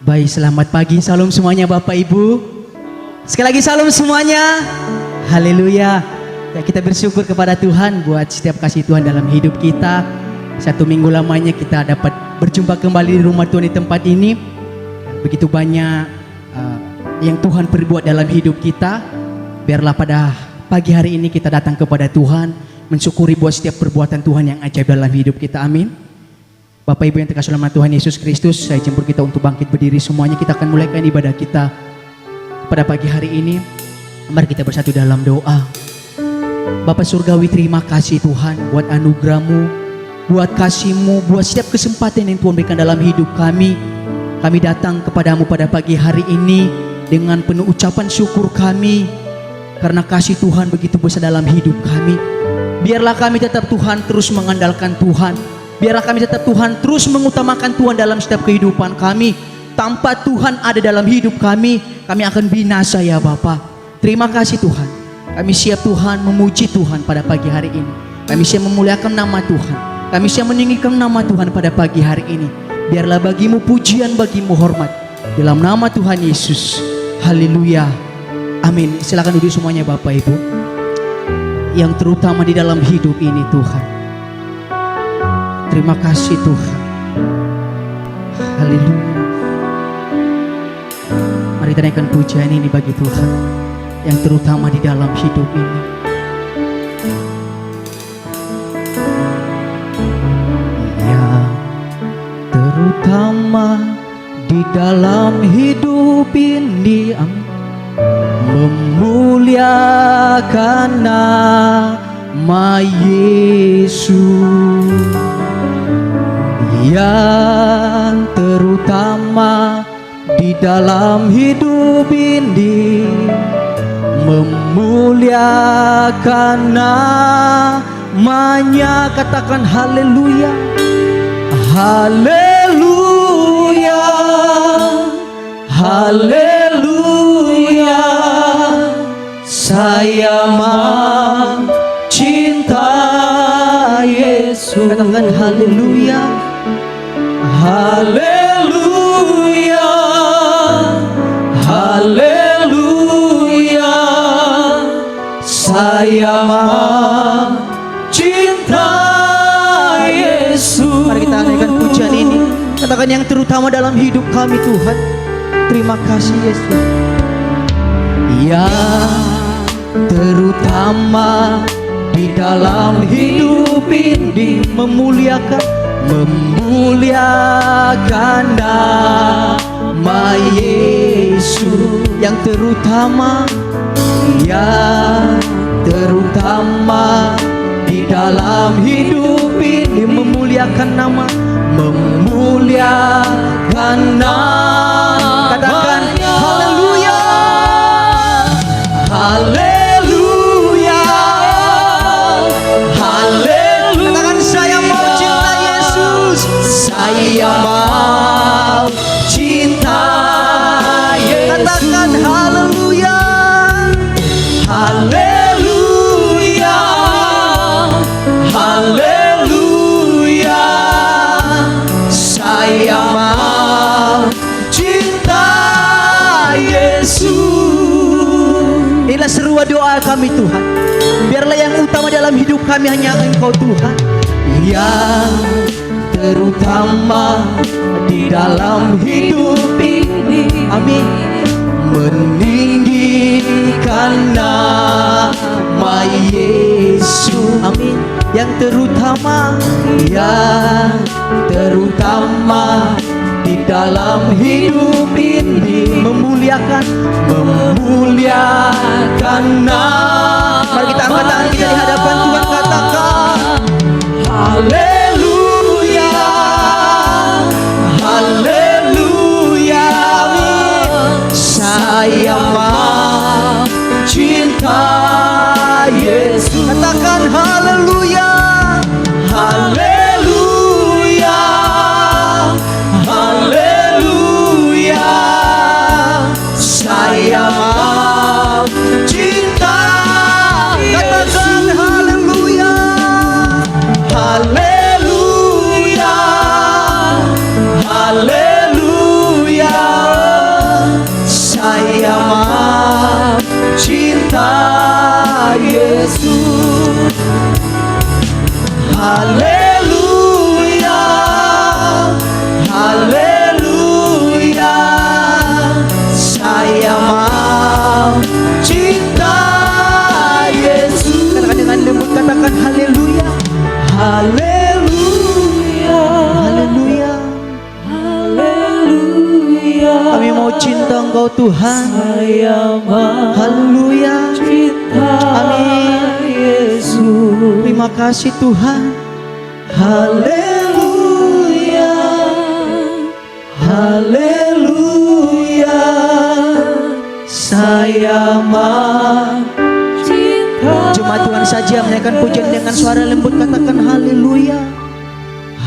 Baik, selamat pagi, salam semuanya Bapak Ibu. Sekali lagi salam semuanya. Haleluya. Ya, kita bersyukur kepada Tuhan buat setiap kasih Tuhan dalam hidup kita. 1 minggu lamanya kita dapat berjumpa kembali di rumah Tuhan di tempat ini. Begitu banyak yang Tuhan perbuat dalam hidup kita. Biarlah pada pagi hari ini kita datang kepada Tuhan, mensyukuri buat setiap perbuatan Tuhan yang ajaib dalam hidup kita. Amin. Bapak Ibu yang terkasih dalam Tuhan Yesus Kristus, saya jemput kita untuk bangkit berdiri semuanya. Kita akan mulaikan ibadah kita pada pagi hari ini. Mari kita bersatu dalam doa. Bapa Surgawi, terima kasih Tuhan buat anugerah-Mu, buat kasih-Mu, buat setiap kesempatan yang Tuhan berikan dalam hidup kami. Kami datang kepadamu pada pagi hari ini dengan penuh ucapan syukur kami, karena kasih Tuhan begitu besar dalam hidup kami. Biarlah kami tetap Tuhan terus mengandalkan Tuhan. Biarlah kami tetap Tuhan terus mengutamakan Tuhan dalam setiap kehidupan kami. Tanpa Tuhan ada dalam hidup kami akan binasa ya Bapa. Terima kasih Tuhan. Kami siap Tuhan memuji Tuhan pada pagi hari ini. Kami siap memuliakan nama Tuhan. Kami siap meninggikan nama Tuhan pada pagi hari ini. Biarlah bagimu pujian, bagimu hormat. Dalam nama Tuhan Yesus. Haleluya. Amin. Silakan duduk semuanya Bapak Ibu. Yang terutama di dalam hidup ini Tuhan, terima kasih Tuhan. Haleluya. Mari kita naikkan pujian ini bagi Tuhan yang terutama di dalam hidup ini. Yang terutama di dalam hidup ini, memuliakan nama Yesus. Yang terutama di dalam hidup ini, memuliakan namanya. Katakan haleluya. Haleluya. Haleluya. Saya mencinta Yesus. Katakan haleluya. Haleluya. Haleluya. Saya mencinta Yesus. Mari kita naikkan pujian ini. Katakan yang terutama dalam hidup kami Tuhan. Terima kasih Yesus. Yang terutama di dalam hidup ini, memuliakan nama Yesus. Yang terutama di dalam hidup ini, memuliakan nama katakan haleluya. Haleluya. Haleluya. Katakan saya mau cinta Yesus. Saya mau cinta Yesus. Katakan haleluya. Haleluya. Haleluya. Saya mau cinta Yesus. Inilah seruan doa kami Tuhan. Biarlah yang utama dalam hidup kami hanya Engkau Tuhan. Yang terutama di dalam hidup ini, amin, meninggikan nama Yesus. Amin. Yang terutama di dalam hidup ini, memuliakan nama. Mari kita angkat tangan kita di hadapan Tuhan, katakan haleluya. Haleluya. Saya mau cinta Yesus. Katakan haleluya. Haleluya. Haleluya. Saya mau cinta. Katakan haleluya. Haleluya. mau cinta Engkau Tuhan. Saya mau Haleluya. cinta Amin. Yesus. Terima kasih Tuhan. Haleluya, haleluya. Saya mau cinta. Jemaat Tuhan saja menaikkan pujian dengan suara lembut, katakan haleluya.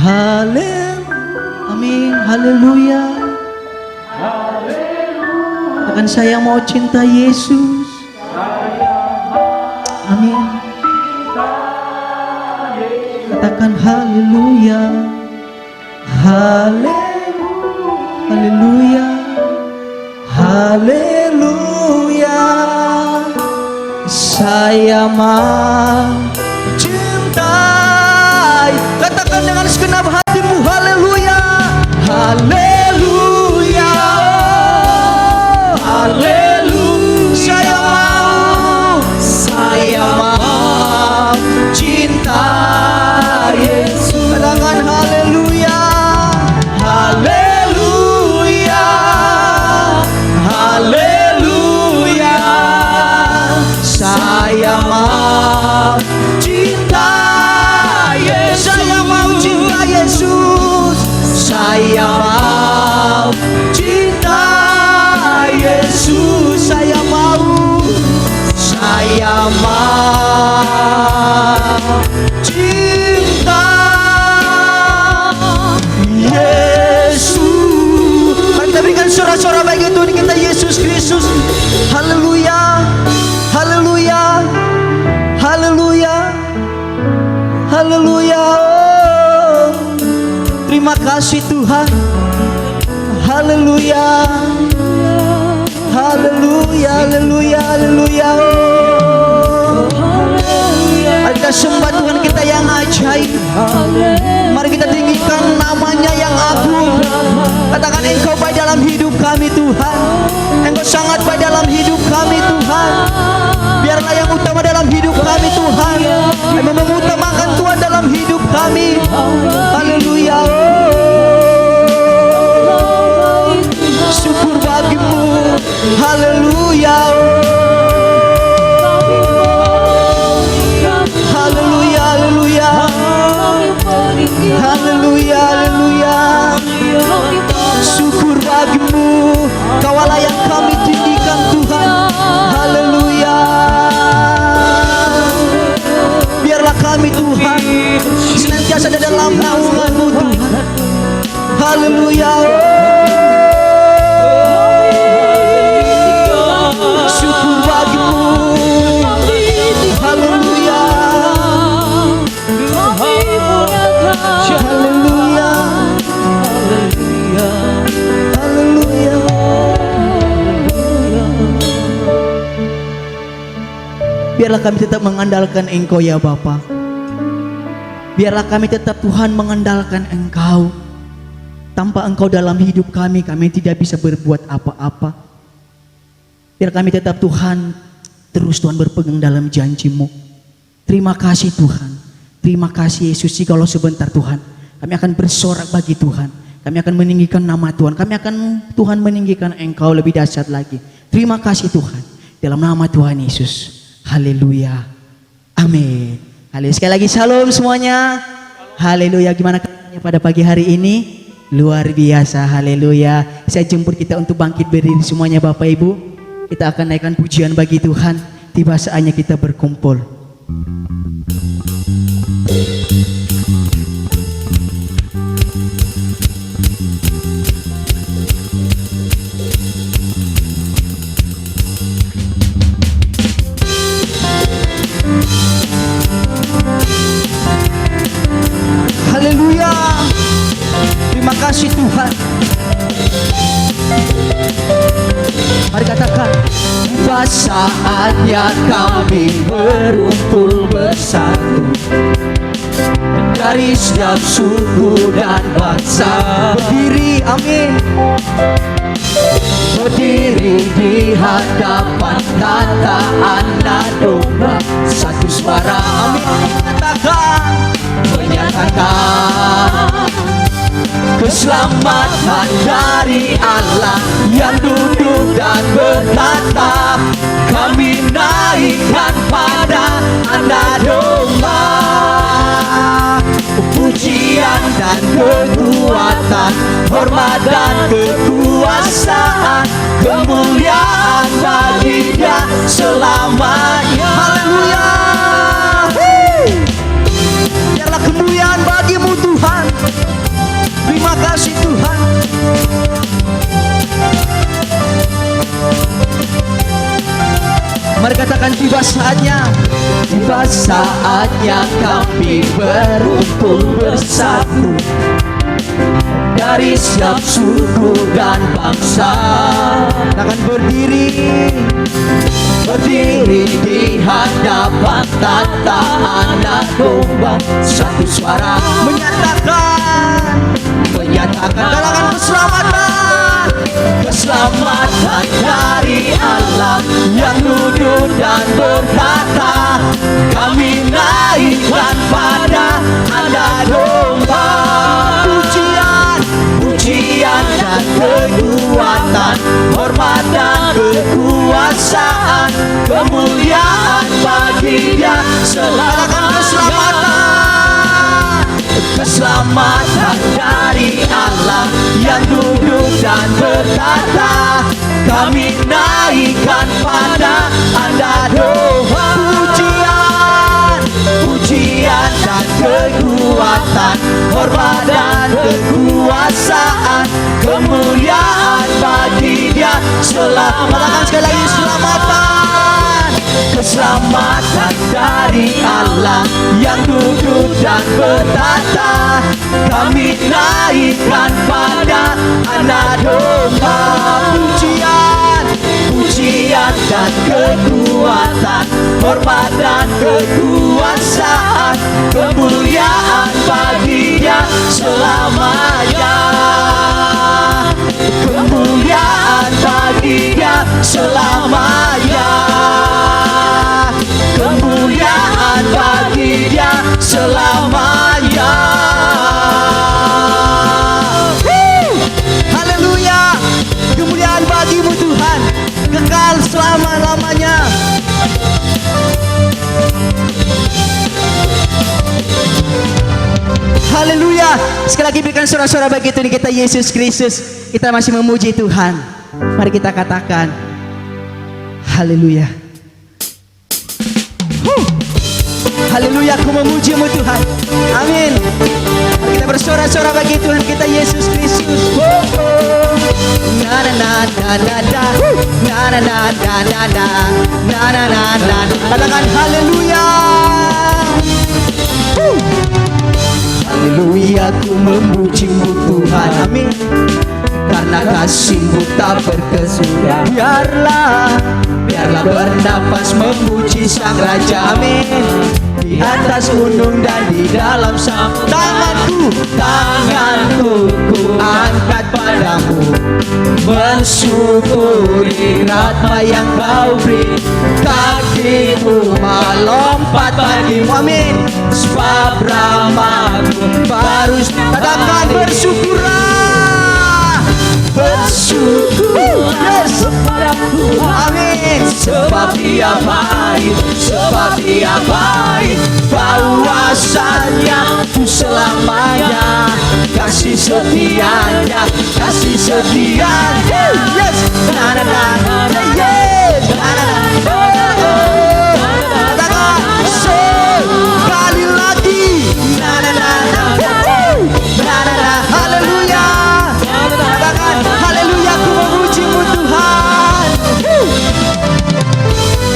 Haleluya. Amin. Haleluya. Katakan saya mau cinta Yesus. Amin. Katakan haleluya. Haleluya. Haleluya. Saya mau cintai. Katakan dengan segenap hatimu haleluya. Haleluya. Haleluya. Saya mau cinta Yesus. Katakan haleluya. Haleluya. Haleluya. Saya mau cinta Yesus. Saya mau cinta Yesus. Saya mau cinta Yesus. Saya mau cinta Yesus. Mari kita berikan suara-suara bagi Tuhan kita Yesus Kristus. Haleluya. Haleluya. Haleluya. Haleluya. Oh, terima kasih Tuhan. Haleluya. Haleluya. Haleluya. Haleluya. Oh, mari kita sembah Tuhan kita yang ajaib. Mari kita tinggikan namanya yang agung. Katakan Engkau baik dalam hidup kami Tuhan. Engkau sangat baik dalam hidup kami Tuhan. Biarlah yang utama dalam hidup kami Tuhan. Kami mengutamakan Tuhan dalam hidup kami. Haleluya. Syukur bagimu. Haleluya. Haleluya. Haleluya. Haleluya. Haleluya. Syukur bagimu. Kau Allah yang kami tinggikan Tuhan. Haleluya. Biarlah kami Tuhan senantiasa ada dalam naungan-Mu Tuhan. Haleluya. Syukur bagimu. Haleluya. Haleluya. Haleluya. Biarlah kami tetap mengandalkan Engkau ya Bapa. Biarlah kami tetap Tuhan mengandalkan Engkau. Tanpa Engkau dalam hidup kami tidak bisa berbuat apa-apa. Biar kami tetap Tuhan, terus Tuhan berpegang dalam janji-Mu. Terima kasih Tuhan. Terima kasih Yesus. Jikalau sebentar Tuhan, kami akan bersorak bagi Tuhan. Kami akan meninggikan nama Tuhan. Kami akan Tuhan meninggikan Engkau lebih dahsyat lagi. Terima kasih Tuhan. Dalam nama Tuhan Yesus. Haleluya. Amin. Haleluya. Sekali lagi shalom semuanya. Haleluya. Gimana kabarnya pada pagi hari ini? Luar biasa. Haleluya. Saya jemput kita untuk bangkit berdiri semuanya Bapak Ibu. Kita akan naikkan pujian bagi Tuhan. Tiba saatnya kita berkumpul. Haleluya. Terima kasih Tuhan. Mari katakan, tiba saatnya kami berkumpul bersatu dari setiap suku dan bangsa. Berdiri, amin. Berdiri di hadapan tata anak domba, satu suara, amin. Menyatakan keselamatan dari Allah yang duduk dan bertata. Kami naikkan pada Anak Domba. Pujian dan kekuatan, hormat dan kekuasaan, kemuliaan bagi Dia selamanya. Haleluya. Biarlah kemuliaan bagimu Tuhan. Terima kasih Tuhan. Mari katakan, tiba saatnya. Tiba saatnya kami berkumpul bersatu dari setiap suku dan bangsa. Akan berdiri di hadapan tata Anak Domba. Satu suara menyatakan katakan keselamatan dari Allah yang duduk dan berkata. Kami naikkan pada Anak Domba. Pujian dan kekuatan, hormat dan kekuasaan, kemuliaan bagi Dia selamanya. Keselamatan dari Allah yang duduk dan berkata. Kami naikkan pada Anak Domba. Pujian dan kekuatan, hormat dan kekuasaan, kemuliaan bagi Dia selamanya. Sekali lagi, selamatan. Keselamatan dari Allah yang duduk dan bertata. Kami naikkan pada Anak Domba. Pujian dan kekuatan, hormat dan kekuasaan, kemuliaan bagi Dia selamanya. Kemuliaan bagi Dia selamanya. Kemuliaan bagi Dia selamanya. Haleluya. Kemuliaan bagimu Tuhan, kekal selama-lamanya. Haleluya. Sekali lagi berikan sorak-sorak bagi Tuhan kita Yesus Kristus. Kita masih memuji Tuhan. Mari kita katakan haleluya. Haleluya, aku memuji-Mu Tuhan. Amin. Mari kita bersorak-sorak bagi Tuhan kita Yesus Kristus. Na na na na na na na na na na na na na na na. Katakan haleluya. Haleluya, aku memuji-Mu Tuhan. Amin. Karena kasih-Mu tak berkesudahan. Biarlah bernafas memuji Sang Raja. Amin. Di atas gunung dan di dalam samud. Tanganku ku angkat padamu, mensyukuri rahmat yang Kau beri. Kakiku melompat bagimu. Amin. Sebab rahmat-Mu baru. Katakan bersyukurlah. Bersyukur kepada Tuhan. Amin. Sebab Dia baik, sebab Dia baik. Bahwasanya selamanya kasih setianya, kasih setianya. Yes. Na na na na, yes. Na na na. Katakan sekali lagi. Na na na na. Na na na. Haleluya. Katakan haleluya, aku memuji-Mu Tuhan.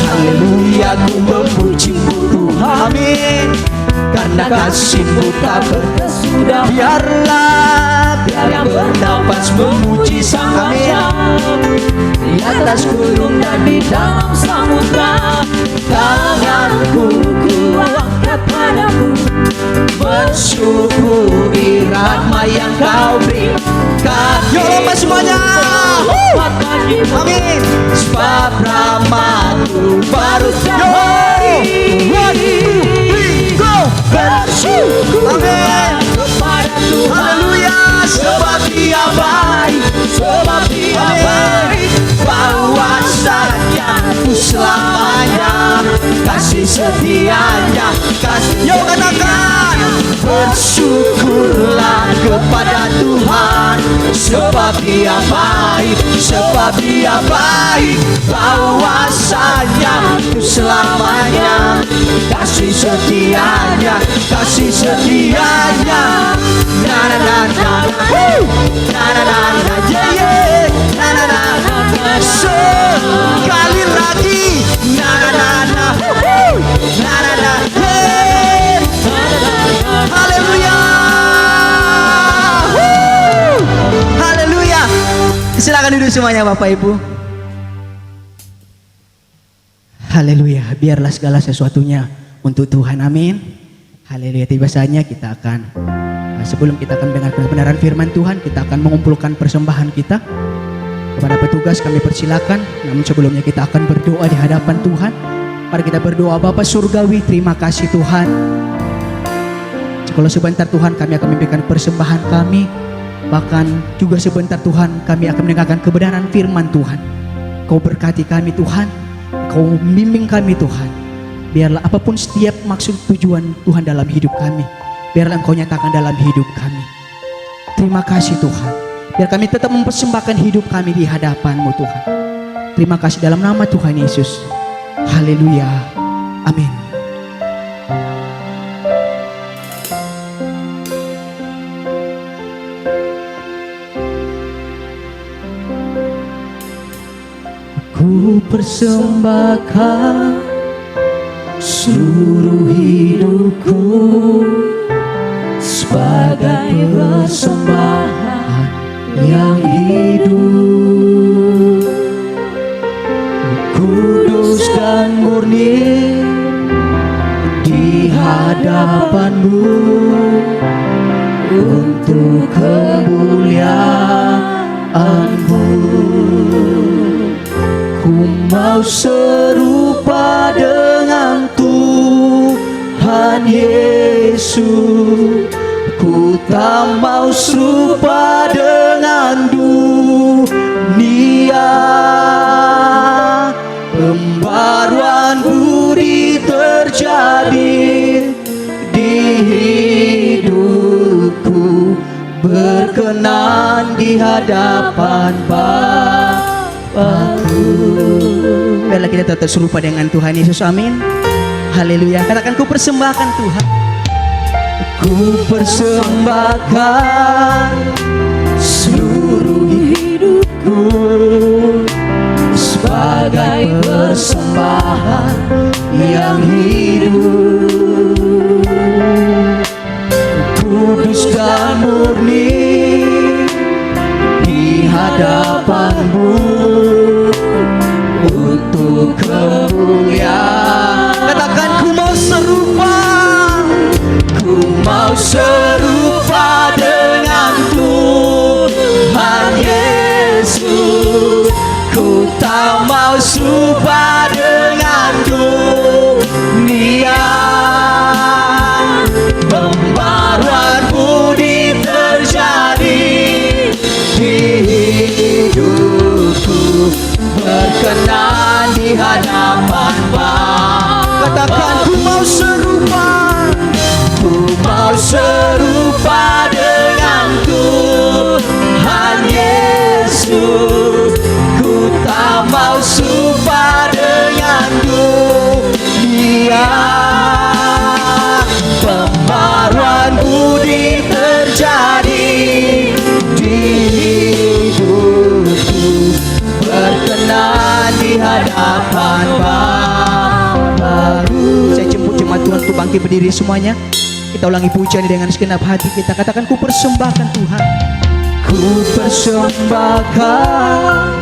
Haleluya, aku memuji-Mu Tuhan. Amin. Karena kasih-Mu tak berkesudahan. Biarlah bernafas memuji Sang Raja. Di atas gunung dan di dalam samudra. Tanganku ku angkat padamu, bersyukuri rahmat yang Kau beri. Yo lomba semuanya. Amin. Sebab rahmat-Mu baru setiap hari. Bersyukur kepada Tuhan. Haleluya. Sebab Dia baik, sebab Dia baik. setianya, kasih. Yuk katakan, bersyukurlah kepada Tuhan, sebab Dia baik, sebab Dia baik, bahwasanya itu selamanya. Kasih setianya, kasih setianya. Na na na na, na na na na, yeah yeah, na na na na. Sekali lagi, na na na na, na na na, hey, haleluya, haleluya. Silakan duduk semuanya Bapak Ibu. Haleluya, biarlah segala sesuatunya untuk Tuhan, amin. Haleluya, tiba saatnya kita akan, sebelum kita akan mendengar kebenaran firman Tuhan, kita akan mengumpulkan persembahan kita. Kepada petugas kami persilakan, namun sebelumnya kita akan berdoa di hadapan Tuhan. Mari kita berdoa. Bapa Surgawi, terima kasih Tuhan. Kalau sebentar Tuhan kami akan memberikan persembahan kami, bahkan juga sebentar Tuhan kami akan mendengarkan kebenaran firman Tuhan. Kau berkati kami Tuhan, Kau bimbing kami Tuhan. Biarlah apapun setiap maksud tujuan Tuhan dalam hidup kami, biarlah Engkau nyatakan dalam hidup kami. Terima kasih Tuhan. Biar kami tetap mempersembahkan hidup kami di hadapan-Mu Tuhan. Terima kasih dalam nama Tuhan Yesus. Haleluya. Amin. Ku persembahkan seluruh hidupku sebagai persembahan yang hidup, kudus dan murni di hadapan-Mu untuk kemuliaan-Mu. Ku mau serupa dengan Tuhan Yesus, ku tak mau serupa dengan dunia. Pembaruan budi terjadi di hidupku, berkenan di hadapan Bapa. Biarlah kita tetap serupa dengan Tuhan Yesus, amin. Haleluya. Katakan, ku persembahkan Tuhan, ku persembahkan seluruh hidupku sebagai persembahan yang hidup, kudus dan murni di hadapan-Mu untuk kemuliaan. Katakan, ku mau serupa, ku mau serupa dengan Tuhan Yesus, ku tak mau serupa dengan dunia. Pembaruan budi terjadi di hidupku, berkenan di hadapan Bapa. Katakan, ku mau serupa, ku mau serupa dengan Tuhan Yesus, ku tak mau serupa dengan dunia. Pembaruan budi terjadi di hidupku, berkenan di hadapan Bapa-Ku. Saya jemput jemaat Tuhan untuk bangkit berdiri semuanya. Kita ulangi pujian dengan segenap hati kita. Katakan, ku persembahkan Tuhan, ku persembahkan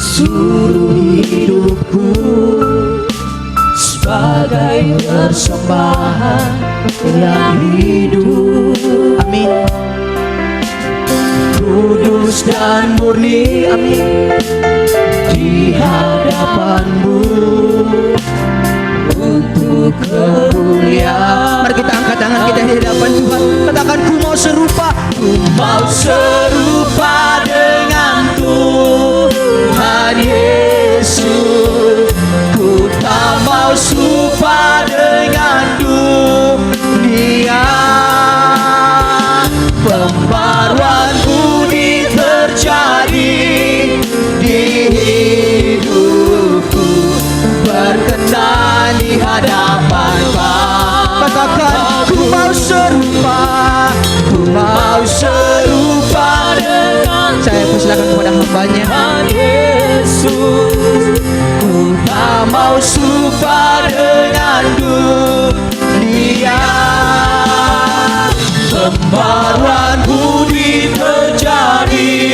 seluruh hidupku sebagai persembahan yang hidup, amin. Kudus dan murni, amin, di hadapan-Mu untuk kemuliaan. Mari kita angkat tangan kita di hadapan Tuhan. Katakan, ku mau serupa, ku mau serupa dengan Tuhan Yesus, ku tak mau serupa Silakan kepada hambanya. Yesus, ku tak mau serupa dengan dunia. Pembaruan budi terjadi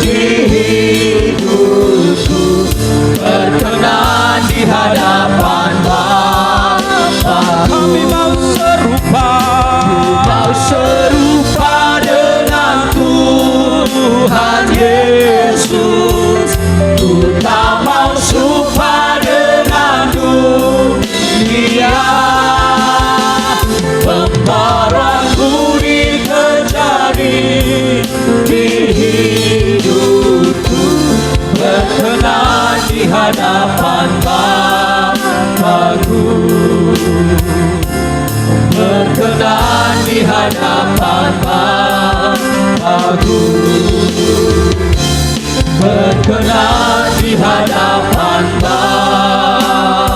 di hidupku, berkenan di hadapan Bapa. Kami mau serupa, mau serupa dengan Tuhan Yesus. Ku tak mau serupa dengan dunia. Pembaruan budi terjadi di hidupku, berkenan di hadapan Bapa-Ku, berkenan di hadapan Bapa-Ku, berkenan di hadapan Bapa-Ku.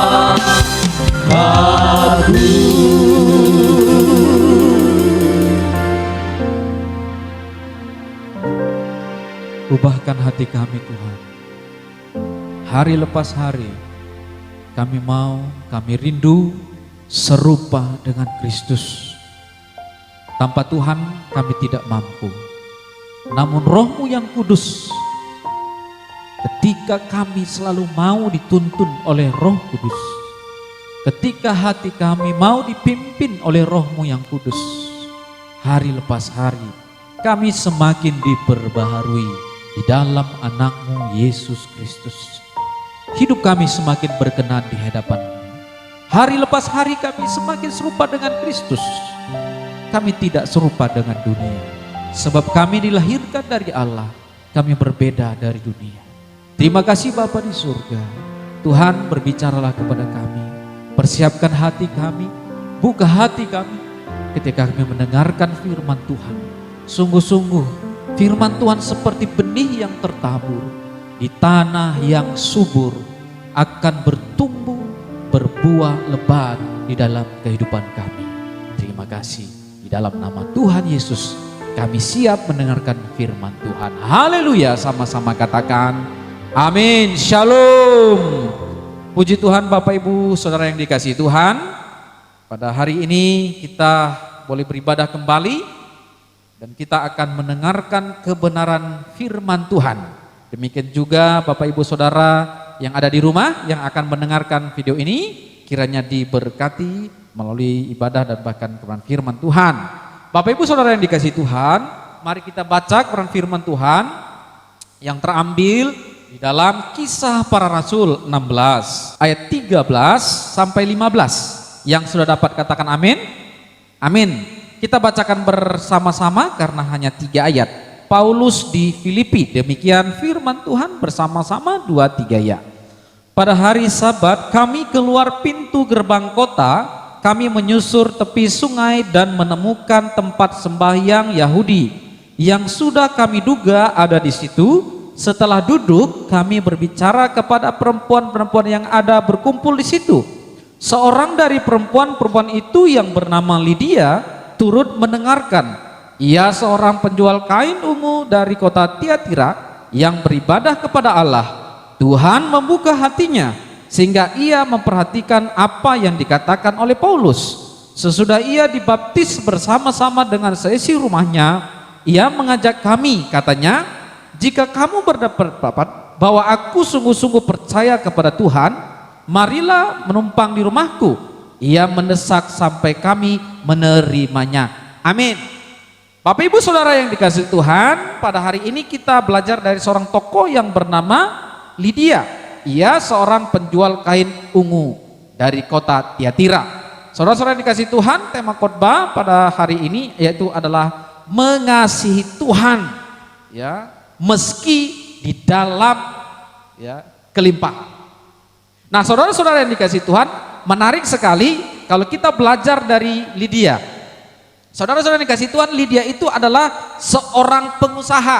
Ubahkan hati kami Tuhan. Hari lepas hari kami rindu serupa dengan Kristus. Tanpa Tuhan kami tidak mampu. Namun Roh-Mu yang kudus, ketika kami selalu mau dituntun oleh Roh Kudus, ketika hati kami mau dipimpin oleh Roh-Mu yang kudus, hari lepas hari kami semakin diperbaharui di dalam anak-Mu Yesus Kristus. Hidup kami semakin berkenan di hadapan-Mu. Hari lepas hari kami semakin serupa dengan Kristus. Kami tidak serupa dengan dunia, sebab kami dilahirkan dari Allah. Kami berbeda dari dunia. Terima kasih Bapa di surga. Tuhan, berbicaralah kepada kami. Persiapkan hati kami, buka hati kami ketika kami mendengarkan firman Tuhan. Sungguh-sungguh firman Tuhan seperti benih yang tertabur di tanah yang subur, akan bertumbuh, berbuah lebat di dalam kehidupan kami. Terima kasih. Di dalam nama Tuhan Yesus kami siap mendengarkan firman Tuhan. Haleluya, sama-sama katakan amin. Shalom. Puji Tuhan Bapak Ibu Saudara yang dikasihi Tuhan. Pada hari ini kita boleh beribadah kembali dan kita akan mendengarkan kebenaran firman Tuhan. Demikian juga Bapak Ibu Saudara yang ada di rumah yang akan mendengarkan video ini, kiranya diberkati melalui ibadah dan bahkan kebenaran firman Tuhan. Bapak Ibu Saudara yang dikasihi Tuhan, mari kita baca kebenaran firman Tuhan yang terambil di dalam Kisah Para Rasul 16 ayat 13 sampai 15. Yang sudah dapat katakan amin. Amin. Kita bacakan bersama-sama karena hanya 3 ayat. Paulus di Filipi, demikian firman Tuhan bersama-sama 2-3 ya. Pada hari Sabat kami keluar pintu gerbang kota, kami menyusur tepi sungai dan menemukan tempat sembahyang Yahudi yang sudah kami duga ada di situ. Setelah duduk, kami berbicara kepada perempuan-perempuan yang ada berkumpul di situ. Seorang dari perempuan-perempuan itu yang bernama Lydia turut mendengarkan. Ia seorang penjual kain ungu dari kota Tiatira yang beribadah kepada Allah. Tuhan membuka hatinya sehingga ia memperhatikan apa yang dikatakan oleh Paulus. Sesudah ia dibaptis bersama-sama dengan seisi rumahnya, ia mengajak kami, katanya, jika kamu berpendapat bahwa aku sungguh-sungguh percaya kepada Tuhan, marilah menumpang di rumahku. Ia mendesak sampai kami menerimanya. Amin. Bapak Ibu Saudara yang dikasihi Tuhan, pada hari ini kita belajar dari seorang tokoh yang bernama Lydia. Ia seorang penjual kain ungu dari kota Tiatira. Saudara-saudara yang dikasihi Tuhan, tema khotbah pada hari ini yaitu adalah mengasihi Tuhan, ya, meski di dalam kelimpahan. Nah, saudara-saudara yang dikasihi Tuhan, menarik sekali kalau kita belajar dari Lydia. Saudara-saudara yang dikasihi Tuhan, Lydia itu adalah seorang pengusaha.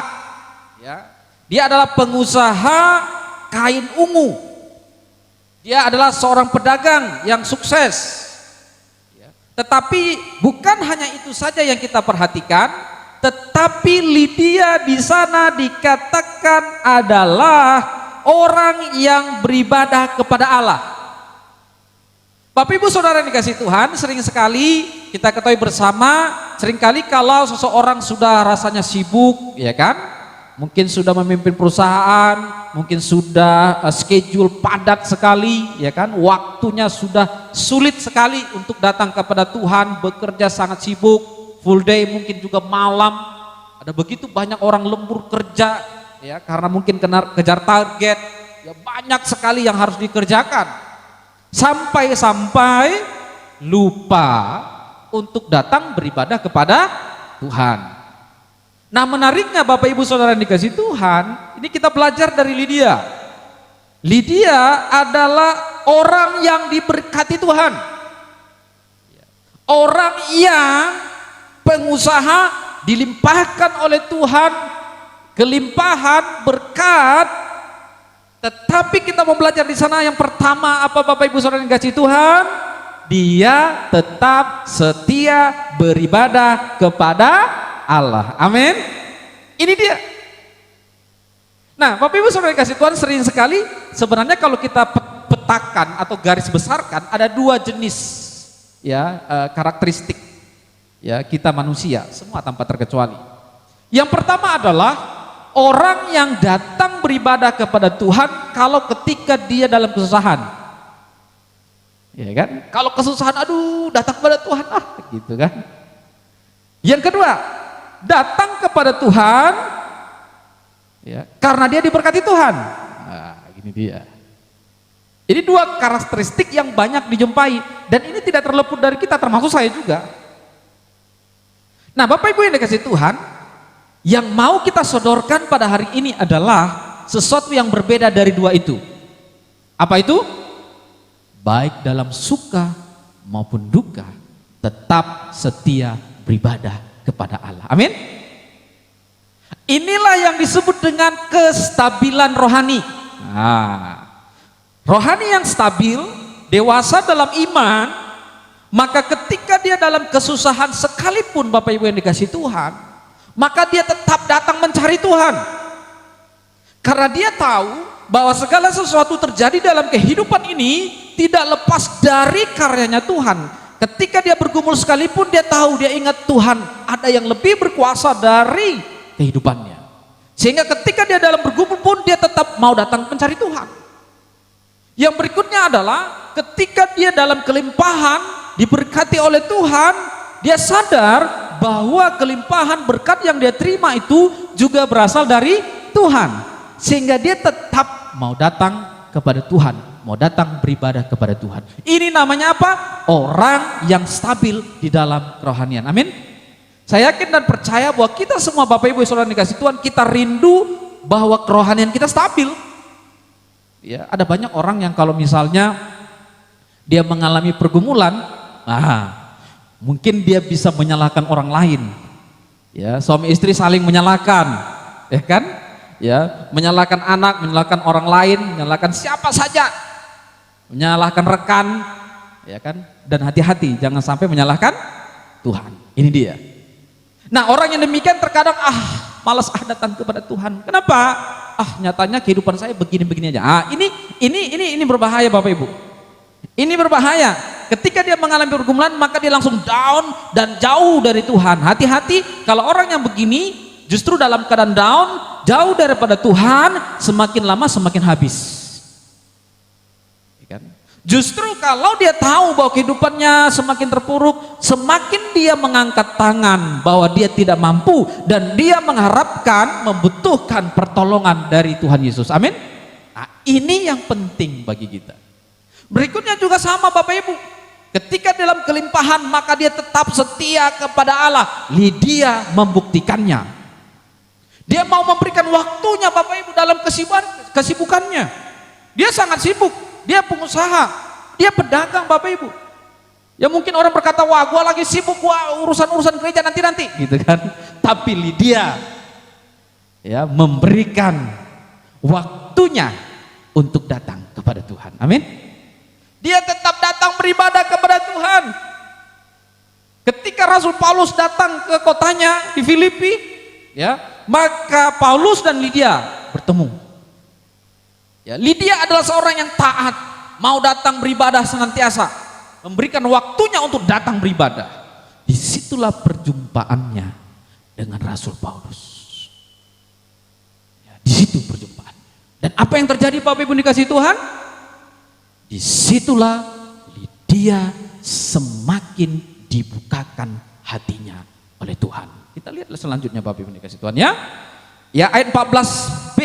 Ya, dia adalah pengusaha kain ungu. Dia adalah seorang pedagang yang sukses. Ya, tetapi bukan hanya itu saja yang kita perhatikan. tetapi Lydia di sana dikatakan adalah orang yang beribadah kepada Allah. Bapak Ibu Saudara yang dikasihi Tuhan, sering sekali kita ketahui bersama, seringkali kalau seseorang sudah rasanya sibuk, ya kan? Mungkin sudah memimpin perusahaan, mungkin sudah schedule padat sekali, ya kan? Waktunya sudah sulit sekali untuk datang kepada Tuhan, bekerja sangat sibuk, full day, mungkin juga malam. Ada begitu banyak orang lembur kerja, ya, karena mungkin kejar target, ya banyak sekali yang harus dikerjakan. Sampai-sampai lupa untuk datang beribadah kepada Tuhan. Nah, menariknya Bapak Ibu Saudara yang dikasihi Tuhan, ini kita belajar dari Lydia. Lydia adalah orang yang diberkati Tuhan. Orang yang pengusaha dilimpahkan oleh Tuhan kelimpahan berkat. Tetapi kita mau belajar di sana yang pertama apa Bapak Ibu Saudara yang dikasihi Tuhan? Dia tetap setia beribadah kepada Allah. Amin. Ini dia. Nah, Bapak Ibu Saudara yang dikasihi Tuhan, sering sekali sebenarnya kalau kita petakan atau garis besarkan ada dua jenis ya karakteristik ya kita manusia, semua tanpa terkecuali. Yang pertama adalah orang yang datang beribadah kepada Tuhan kalau ketika dia dalam kesusahan, ya kan? Kalau kesusahan, aduh, datang kepada Tuhan, gitu kan? Yang kedua, datang kepada Tuhan, ya, karena dia diberkati Tuhan. Nah, gini dia. Ini dua karakteristik yang banyak dijumpai dan ini tidak terluput dari kita, termasuk saya juga. Nah, Bapak Ibu yang dikasihi Tuhan, yang mau kita sodorkan pada hari ini adalah sesuatu yang berbeda dari dua itu. Apa itu? Baik dalam suka maupun duka, tetap setia beribadah kepada Allah. Amin. Inilah yang disebut dengan kestabilan rohani. Nah, rohani yang stabil, dewasa dalam iman, maka ketika dia dalam kesusahan sekalipun Bapak Ibu yang dikasihi Tuhan, maka dia tetap datang mencari Tuhan. Karena dia tahu bahwa segala sesuatu terjadi dalam kehidupan ini tidak lepas dari karyanya Tuhan. Ketika dia bergumul sekalipun, dia tahu, dia ingat Tuhan ada yang lebih berkuasa dari kehidupannya. Sehingga ketika dia dalam bergumul pun dia tetap mau datang mencari Tuhan. Yang berikutnya adalah ketika dia dalam kelimpahan diberkati oleh Tuhan, dia sadar bahwa kelimpahan berkat yang dia terima itu juga berasal dari Tuhan, sehingga dia tetap mau datang kepada Tuhan, mau datang beribadah kepada Tuhan. Ini namanya apa? Orang yang stabil di dalam kerohanian. Amin. Saya yakin dan percaya bahwa kita semua Bapak Ibu Saudara dikasihi Tuhan, kita rindu bahwa kerohanian kita stabil. Ya, ada banyak orang yang kalau misalnya dia mengalami pergumulan, mungkin dia bisa menyalahkan orang lain, ya, suami istri saling menyalahkan, ya kan, ya, menyalahkan anak, menyalahkan orang lain, menyalahkan siapa saja, menyalahkan rekan, ya kan, dan hati-hati jangan sampai menyalahkan Tuhan. Ini dia. Nah, orang yang demikian terkadang malas datang kepada Tuhan. Kenapa? Nyatanya kehidupan saya begini-begini aja. Ini berbahaya Bapak Ibu. Ini berbahaya. Ketika dia mengalami pergumulan, maka dia langsung down dan jauh dari Tuhan. Hati-hati kalau orang yang begini justru dalam keadaan down, jauh daripada Tuhan, semakin lama semakin habis. Justru kalau dia tahu bahwa kehidupannya semakin terpuruk, semakin dia mengangkat tangan bahwa dia tidak mampu dan dia mengharapkan, membutuhkan pertolongan dari Tuhan Yesus. Amin. Nah, ini yang penting bagi kita. Berikutnya juga sama Bapak Ibu. Ketika dalam kelimpahan maka dia tetap setia kepada Allah. Lydia membuktikannya. Dia mau memberikan waktunya Bapak Ibu dalam kesibukannya. Dia sangat sibuk. Dia pengusaha, dia pedagang Bapak Ibu. Ya mungkin orang berkata, wah gua lagi sibuk, gua urusan gereja nanti gitu kan. Tapi Lydia ya memberikan waktunya untuk datang kepada Tuhan. Amin. Dia tetap datang beribadah kepada Tuhan. Ketika Rasul Paulus datang ke kotanya di Filipi, ya, maka Paulus dan Lydia bertemu. Ya, Lydia adalah seorang yang taat, mau datang beribadah senantiasa, memberikan waktunya untuk datang beribadah. Disitulah perjumpaannya dengan Rasul Paulus. Ya, di situ perjumpaan. Dan apa yang terjadi Bapak Ibu dikasih Tuhan? Disitulah Lydia semakin dibukakan hatinya oleh Tuhan. Kita lihat selanjutnya Bapak Ibu dikasih Tuhan ya. Ya, ayat 14b.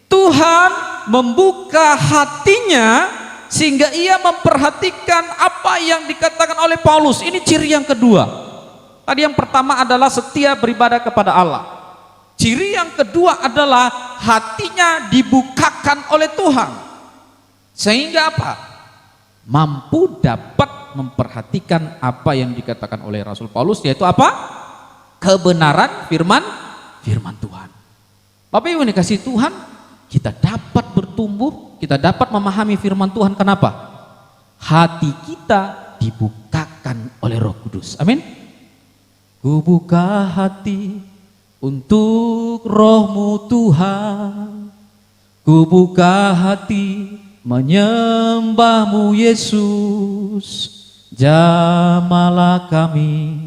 Tuhan membuka hatinya sehingga ia memperhatikan apa yang dikatakan oleh Paulus. Ini ciri yang kedua. Tadi yang pertama adalah setia beribadah kepada Allah. Ciri yang kedua adalah hatinya dibukakan oleh Tuhan. Sehingga apa? Mampu dapat memperhatikan apa yang dikatakan oleh Rasul Paulus, yaitu apa? Kebenaran firman Tuhan. Bapak Ibu dikasih Tuhan, kita dapat bertumbuh, kita dapat memahami firman Tuhan. Kenapa? Hati kita dibukakan oleh Roh Kudus. Amin. Ku buka hati untuk Roh-Mu Tuhan, ku buka hati menyembah-Mu Yesus. Jamalah kami,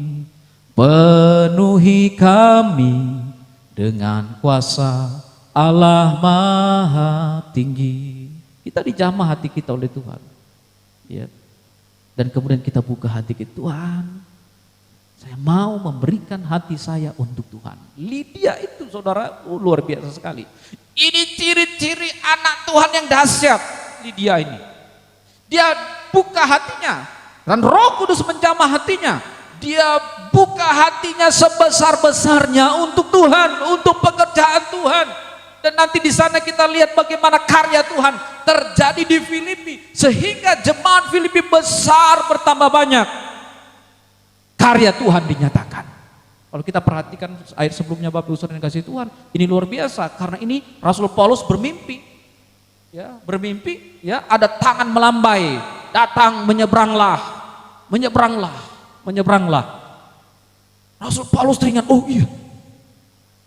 penuhi kami dengan kuasa Allah Maha Tinggi. Kita dijamah hati kita oleh Tuhan, ya. Dan kemudian kita buka hati kita, Tuhan, saya mau memberikan hati saya untuk Tuhan. Lydia itu saudara luar biasa sekali. Ini ciri-ciri anak Tuhan yang dahsyat. Lydia ini, dia buka hatinya dan Roh Kudus menjamah hatinya. Dia buka hatinya sebesar-besarnya untuk Tuhan, untuk pekerjaan Tuhan. Dan nanti di sana kita lihat bagaimana karya Tuhan terjadi di Filipi, sehingga jemaat Filipi besar, bertambah banyak. Karya Tuhan dinyatakan. Kalau kita perhatikan ayat sebelumnya Bapak Ibu Saudara yang kasih Tuhan, ini luar biasa karena ini Rasul Paulus bermimpi. Ya, bermimpi, ya, ada tangan melambai, datang, menyeberanglah. Rasul Paulus teringat, oh iya,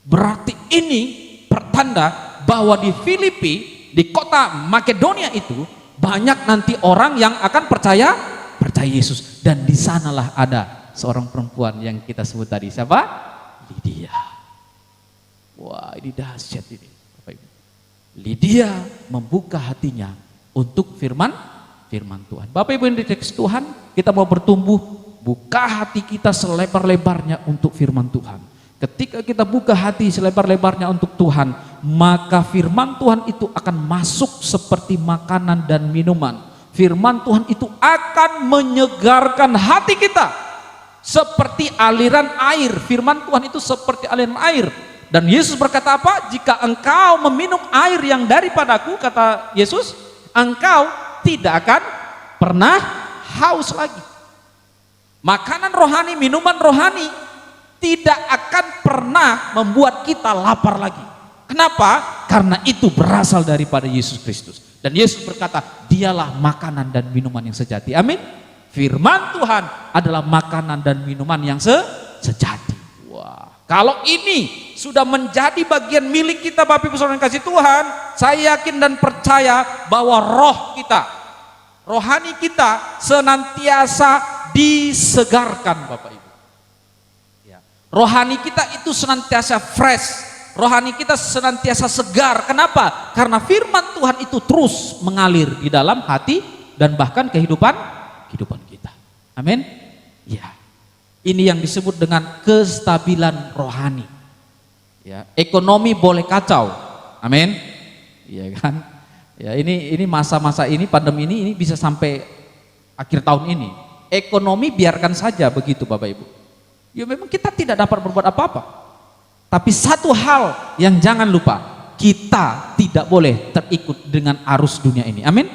berarti ini pertanda bahwa di Filipi, di kota Makedonia itu banyak nanti orang yang akan percaya Yesus. Dan di sanalah ada seorang perempuan yang kita sebut tadi, siapa? Lydia. Wah, ini dahsyat ini, Bapak Ibu. Lydia membuka hatinya untuk firman Tuhan. Bapak Ibu yang dikasihi Tuhan, kita mau bertumbuh, buka hati kita selebar-lebarnya untuk firman Tuhan. Ketika kita buka hati selebar-lebarnya untuk Tuhan, maka firman Tuhan itu akan masuk seperti makanan dan minuman. Firman Tuhan itu akan menyegarkan hati kita seperti aliran air. Firman Tuhan itu seperti aliran air. Dan Yesus berkata apa? Jika engkau meminum air yang daripadaku, kata Yesus, engkau tidak akan pernah haus lagi. Makanan rohani, minuman rohani tidak akan pernah membuat kita lapar lagi. Kenapa? Karena itu berasal daripada Yesus Kristus. Dan Yesus berkata, dialah makanan dan minuman yang sejati. Amin. Firman Tuhan adalah makanan dan minuman yang sejati. Wah, kalau ini sudah menjadi bagian milik kita Bapak Ibu Saudara yang kasih Tuhan, saya yakin dan percaya bahwa roh kita, rohani kita senantiasa disegarkan Bapak Ibu. Ya. Rohani kita itu senantiasa fresh. Rohani kita senantiasa segar. Kenapa? Karena firman Tuhan itu terus mengalir di dalam hati dan bahkan kehidupan kita. Amin. Ya. Ini yang disebut dengan kestabilan rohani. Ya, ekonomi boleh kacau. Amin. Iya kan? Ya, ini masa-masa ini, pandemi ini bisa sampai akhir tahun ini. Ekonomi biarkan saja begitu Bapak Ibu. Ya memang kita tidak dapat berbuat apa-apa. Tapi satu hal yang jangan lupa, kita tidak boleh terikut dengan arus dunia ini. Amin.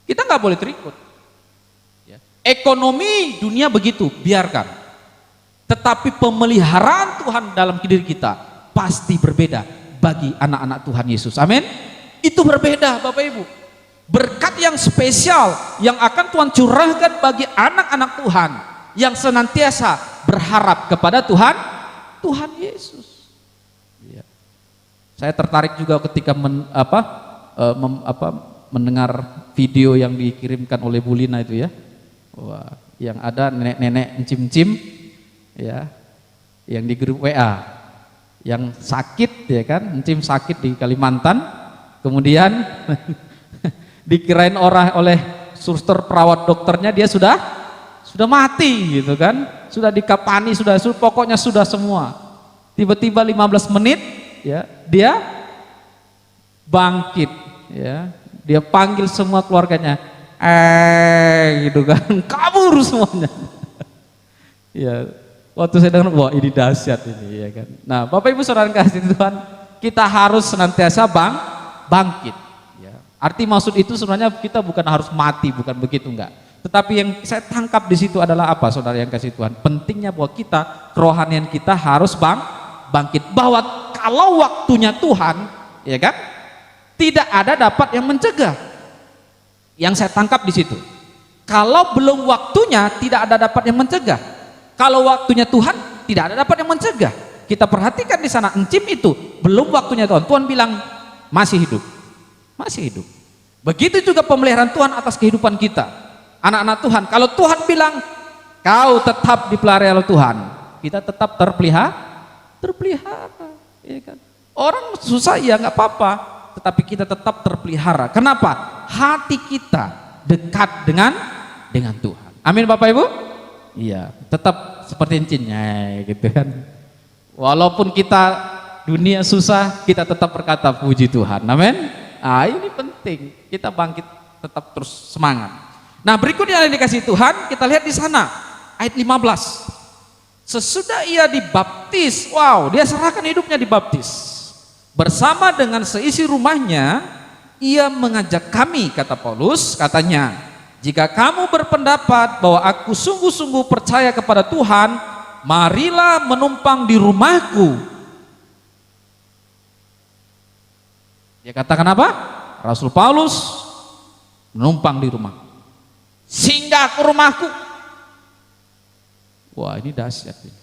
Kita nggak boleh terikut. Ya. Ekonomi dunia begitu, biarkan. Tetapi pemeliharaan Tuhan dalam diri kita pasti berbeda bagi anak-anak Tuhan Yesus. Amin. Itu berbeda Bapak Ibu. Berkat yang spesial yang akan Tuhan curahkan bagi anak-anak Tuhan yang senantiasa berharap kepada Tuhan Yesus. Ya. Saya tertarik juga ketika mendengar video yang dikirimkan oleh Bu Lina itu ya. Wah, yang ada nenek-nenek encim-encim ya, yang di grup WA, yang sakit ya kan, encim sakit di Kalimantan, kemudian dikirain oleh suster perawat dokternya dia sudah mati gitu kan, sudah dikapani, pokoknya sudah semua. Tiba-tiba 15 menit ya dia bangkit ya, dia panggil semua keluarganya, gitu kan, kabur semuanya. Ya, waktu saya dengar, wah ini dahsyat ini ya kan. Nah, Bapak Ibu Saudara kasih Tuhan, kita harus senantiasa bangkit. Ya. Arti maksud itu sebenarnya kita bukan harus mati, bukan begitu enggak. Tetapi yang saya tangkap di situ adalah apa, saudara yang kasih Tuhan? Pentingnya bahwa kita, kerohanian kita harus bangkit. Bahwa kalau waktunya Tuhan, ya kan, tidak ada dapat yang mencegah. Yang saya tangkap di situ. Kalau belum waktunya, tidak ada dapat yang mencegah. Kalau waktunya Tuhan, tidak ada dapat yang mencegah. Kita perhatikan di sana, encim itu belum waktunya Tuhan. Tuhan bilang masih hidup, masih hidup. Begitu juga pemeliharaan Tuhan atas kehidupan kita, anak-anak Tuhan. Kalau Tuhan bilang kau tetap dipelihara oleh Tuhan, kita tetap terpelihara, ya kan? Orang susah ya nggak apa-apa, tetapi kita tetap terpelihara. Kenapa? Hati kita dekat dengan Tuhan. Amin Bapak Ibu. Iya, tetap seperti cincinnya gitu kan. Walaupun kita dunia susah, kita tetap berkata puji Tuhan. Amin. Ah, ini penting. Kita bangkit, tetap terus semangat. Nah, berikutnya yang dikasih Tuhan, kita lihat di sana ayat 15. Sesudah ia dibaptis, wow, dia serahkan hidupnya dibaptis. Bersama dengan seisi rumahnya, ia mengajak kami, kata Paulus, katanya, jika kamu berpendapat bahwa aku sungguh-sungguh percaya kepada Tuhan, marilah menumpang di rumahku. Dia katakan apa? Rasul Paulus menumpang di rumah. Singgah ke rumahku. Wah, ini dahsyat ini.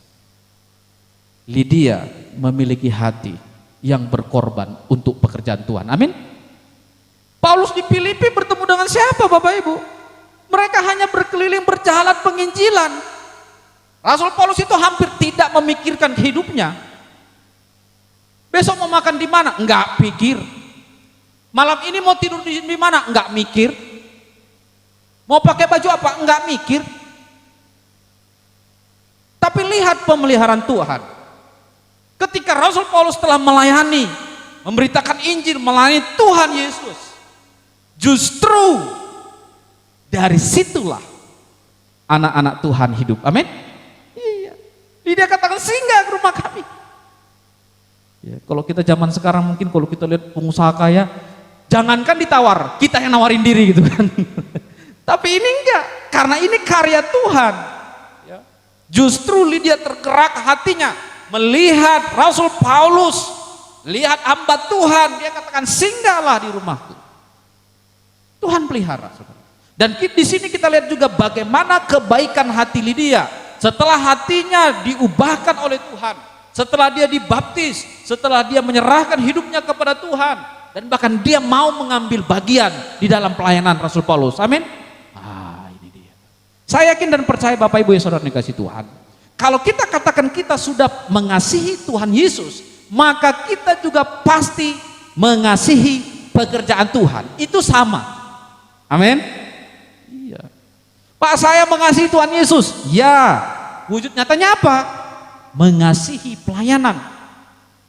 Lydia memiliki hati yang berkorban untuk pekerjaan Tuhan. Amin. Paulus di Filipi bertemu dengan siapa Bapak Ibu? Mereka hanya berkeliling berjalan penginjilan. Rasul Paulus itu hampir tidak memikirkan hidupnya. Besok mau makan di mana? Enggak pikir. Malam ini mau tidur di mana? Enggak mikir. Mau pakai baju apa? Enggak mikir. Tapi lihat pemeliharaan Tuhan. Ketika Rasul Paulus telah melayani, memberitakan Injil, melayani Tuhan Yesus, justru dari situlah anak-anak Tuhan hidup. Amin. Iya. Dia katakan singgah ke rumah kami. Ya, kalau kita zaman sekarang mungkin kalau kita lihat pengusaha kaya, jangankan ditawar, kita yang nawarin diri gitu kan. Tapi ini enggak, karena ini karya Tuhan. Ya. Justru Lydia tergerak hatinya melihat Rasul Paulus, lihat hamba Tuhan, dia katakan singgahlah di rumahku. Tuhan pelihara, saudara. Dan di sini kita lihat juga bagaimana kebaikan hati Lydia setelah hatinya diubahkan oleh Tuhan, setelah dia dibaptis, setelah dia menyerahkan hidupnya kepada Tuhan, dan bahkan dia mau mengambil bagian di dalam pelayanan Rasul Paulus. Amin. Ah, ini dia. Saya yakin dan percaya Bapak Ibu yang saudara dikasih Tuhan, kalau kita katakan kita sudah mengasihi Tuhan Yesus, maka kita juga pasti mengasihi pekerjaan Tuhan. Itu sama. Amin. Iya. Pak, saya mengasihi Tuhan Yesus. Ya. Wujud nyatanya apa? Mengasihi pelayanan,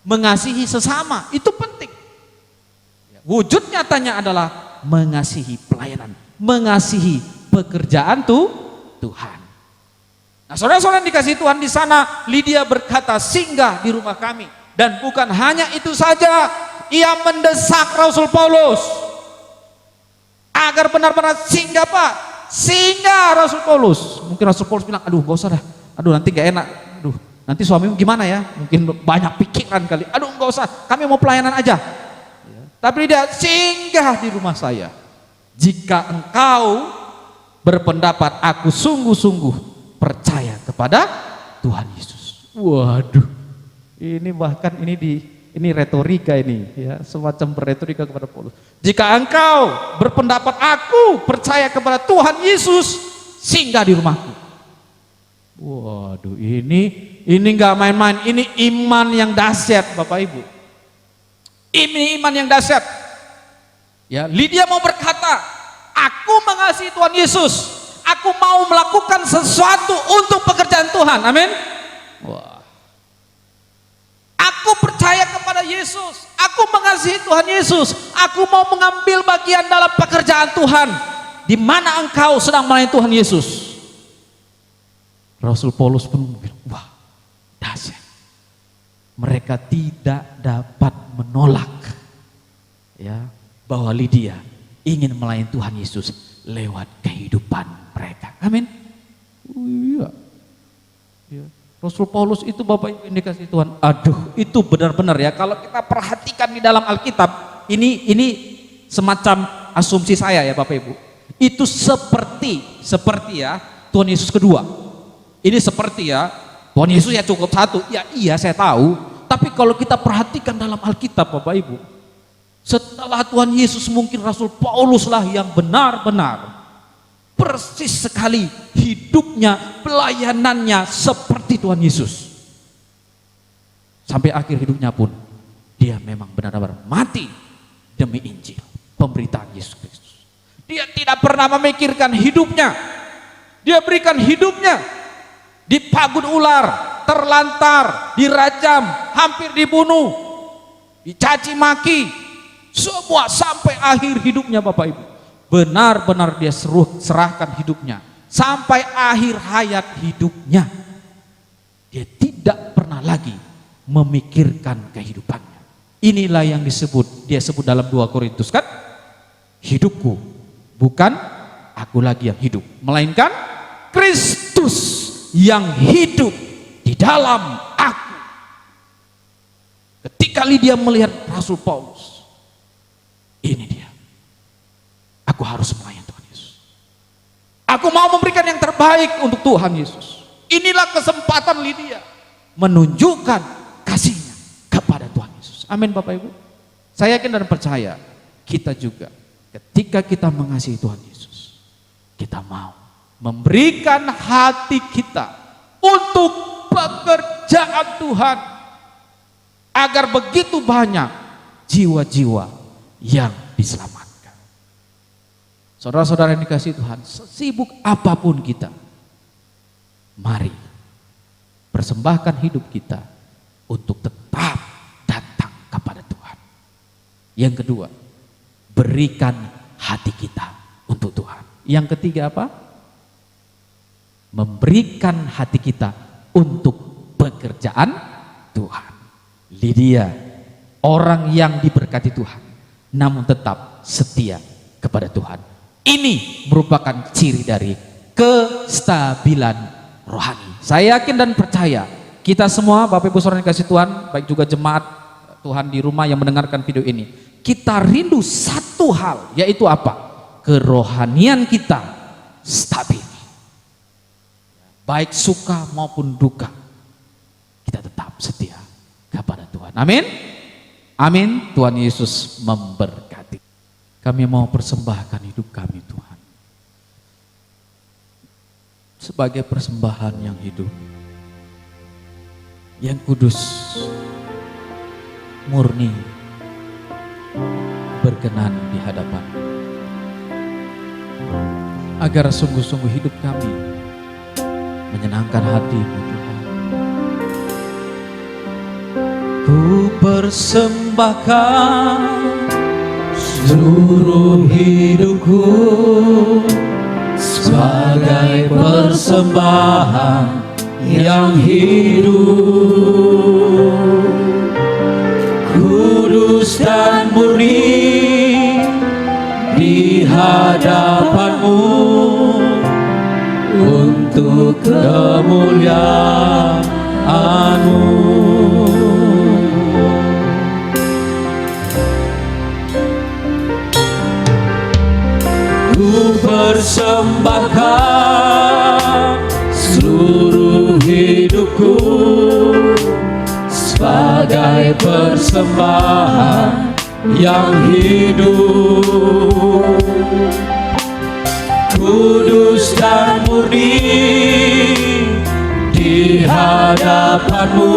mengasihi sesama. Itu penting. Wujud nyatanya adalah mengasihi pelayanan, mengasihi pekerjaan Tuhan. Nah, saudara-saudara dikasih Tuhan, di sana Lydia berkata singgah di rumah kami. Dan bukan hanya itu saja, ia mendesak Rasul Paulus agar benar-benar singgah, Pak, singgah Rasul Paulus. Mungkin Rasul Paulus bilang, aduh gak usah dah, aduh nanti gak enak, aduh nanti suamimu gimana ya, mungkin banyak pikiran kali, aduh gak usah, kami mau pelayanan aja. Tapi dia singgah di rumah saya. Jika engkau berpendapat aku sungguh-sungguh percaya kepada Tuhan Yesus. Waduh, ini bahkan ini retorika ini, ya, semacam berretorika kepada Paulus. Jika engkau berpendapat aku percaya kepada Tuhan Yesus, singgah di rumahku. Waduh, ini nggak main-main, ini iman yang dahsyat, Bapak Ibu. Ini iman yang dahsyat. Ya, Lydia mau berkata, aku mengasihi Tuhan Yesus, aku mau melakukan sesuatu untuk pekerjaan Tuhan. Amin. Wah. Aku percaya kepada Yesus, aku mengasihi Tuhan Yesus, aku mau mengambil bagian dalam pekerjaan Tuhan. Di mana engkau sedang melayani Tuhan Yesus? Rasul Paulus pun bilang, wah, dahsyat. Mereka tidak dapat menolak, ya, bahwa Lydia ingin melayani Tuhan Yesus lewat kehidupan mereka. Amin. Iya. Ya. Rasul Paulus itu Bapak Ibu indikasi Tuhan. Aduh, itu benar-benar ya. Kalau kita perhatikan di dalam Alkitab, ini semacam asumsi saya ya Bapak Ibu. Itu seperti ya Tuhan Yesus kedua. Ini seperti ya Tuhan Yesus ya cukup satu. Ya iya saya tahu. Tapi kalau kita perhatikan dalam Alkitab Bapak Ibu, setelah Tuhan Yesus mungkin Rasul Paulus lah yang benar-benar persis sekali hidupnya, pelayanannya seperti Tuhan Yesus. Sampai akhir hidupnya pun dia memang benar-benar mati demi Injil, pemberitaan Yesus Kristus. Dia tidak pernah memikirkan hidupnya. Dia berikan hidupnya dipagut ular, terlantar, dirajam, hampir dibunuh, dicaci maki, semua sampai akhir hidupnya Bapak Ibu. Benar-benar dia serahkan hidupnya sampai akhir hayat hidupnya. Dia tidak pernah lagi memikirkan kehidupannya. Inilah yang dia sebut dalam 2 Korintus kan, hidupku bukan aku lagi yang hidup, melainkan Kristus yang hidup di dalam aku. Ketika Lydia melihat Rasul Paulus, ini dia, aku harus melayani Tuhan Yesus. Aku mau memberikan yang terbaik untuk Tuhan Yesus. Inilah kesempatan Lydia menunjukkan kasihnya kepada Tuhan Yesus. Amin Bapak Ibu. Saya yakin dan percaya kita juga ketika kita mengasihi Tuhan Yesus, kita mau memberikan hati kita untuk pekerjaan Tuhan, agar begitu banyak jiwa-jiwa yang diselamatkan. Saudara-saudara yang dikasihi Tuhan, sesibuk apapun kita, mari persembahkan hidup kita untuk tetap datang kepada Tuhan. Yang kedua, berikan hati kita untuk Tuhan. Yang ketiga apa? Memberikan hati kita untuk pekerjaan Tuhan. Lydia, orang yang diberkati Tuhan, namun tetap setia kepada Tuhan. Ini merupakan ciri dari kestabilan rohani. Saya yakin dan percaya kita semua Bapak Ibu Saudara yang dikasihi Tuhan, baik juga jemaat Tuhan di rumah yang mendengarkan video ini, kita rindu satu hal, yaitu apa? Kerohanian kita stabil. Baik suka maupun duka, kita tetap setia kepada Tuhan. Amin. Amin. Tuhan Yesus memberkati. Kami mau persembahkan hidup kami Tuhan sebagai persembahan yang hidup, yang kudus, murni, berkenan di hadapan, agar sungguh-sungguh hidup kami menyenangkan hati-Mu Tuhan. Ku persembahkan seluruh hidupku sebagai persembahan yang hidup, kudus dan murni di hadapan-Mu, untuk kemuliaan-Mu. Ku persembahkan seluruh hidupku sebagai persembahan yang hidup, kudus dan murni di hadapan-Mu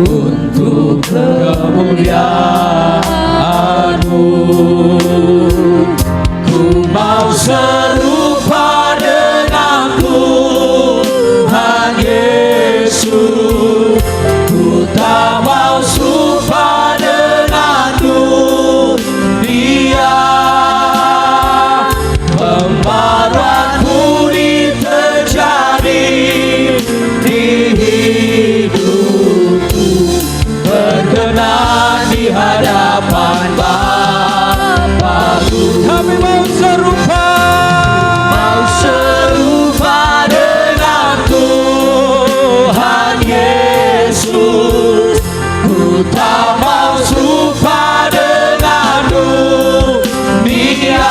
untuk kemuliaan-Mu. Ku mau serupa dengan Tuhan Yesus, ku tak mau serupa dengan dunia. Pembaruan budi terjadi di hidupku, berkenan di hadapan Bapa-Ku. Kami mau serupa dengan Tuhan Yesus, ku tak mau serupa dengan dunia.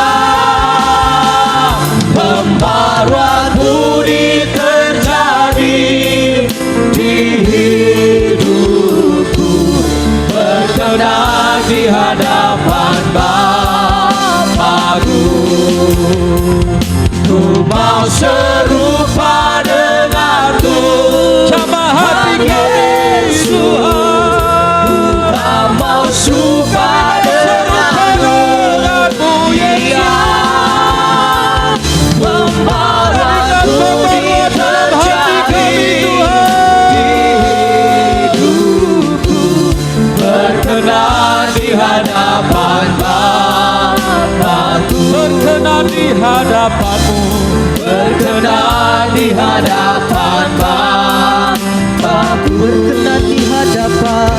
Pembaruan budi terjadi di hidupku, berkenan di hadapan Bapa-Ku. Ku mau serupa dengan Tuhan. Jamah hati kami Tuhan. Ku tak mau serupa dengan dunia. Pembaruan budi terjadi di hidupku, berkenan di hadapan Bapa-Ku. Berkenan di hadapan-Mu, berkenan di hadapan Bapa-Ku. Berkenan di hadapan,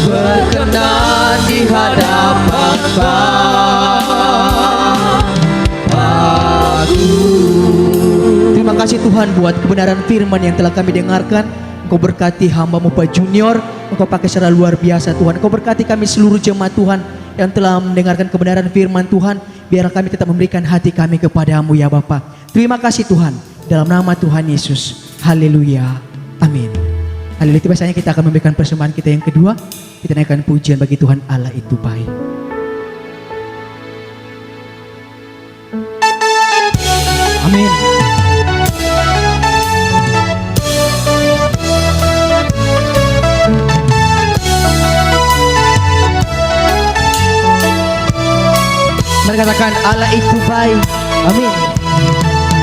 Berkenan di hadapan Bapa-Ku. terima kasih Tuhan buat kebenaran firman yang telah kami dengarkan. Engkau berkati hamba-Mu Pak Junior, Engkau pakai secara luar biasa Tuhan. Engkau berkati kami seluruh jemaat Tuhan yang telah mendengarkan kebenaran firman Tuhan. Biar kami tetap memberikan hati kami kepada-Mu ya Bapa. Terima kasih Tuhan, dalam nama Tuhan Yesus. Haleluya, amin. Haleluya. Biasanya kita akan memberikan persembahan kita yang kedua. Kita naikkan pujian bagi Tuhan Allah itu baik. Amin. Mari katakan Allah itu baik. Amin.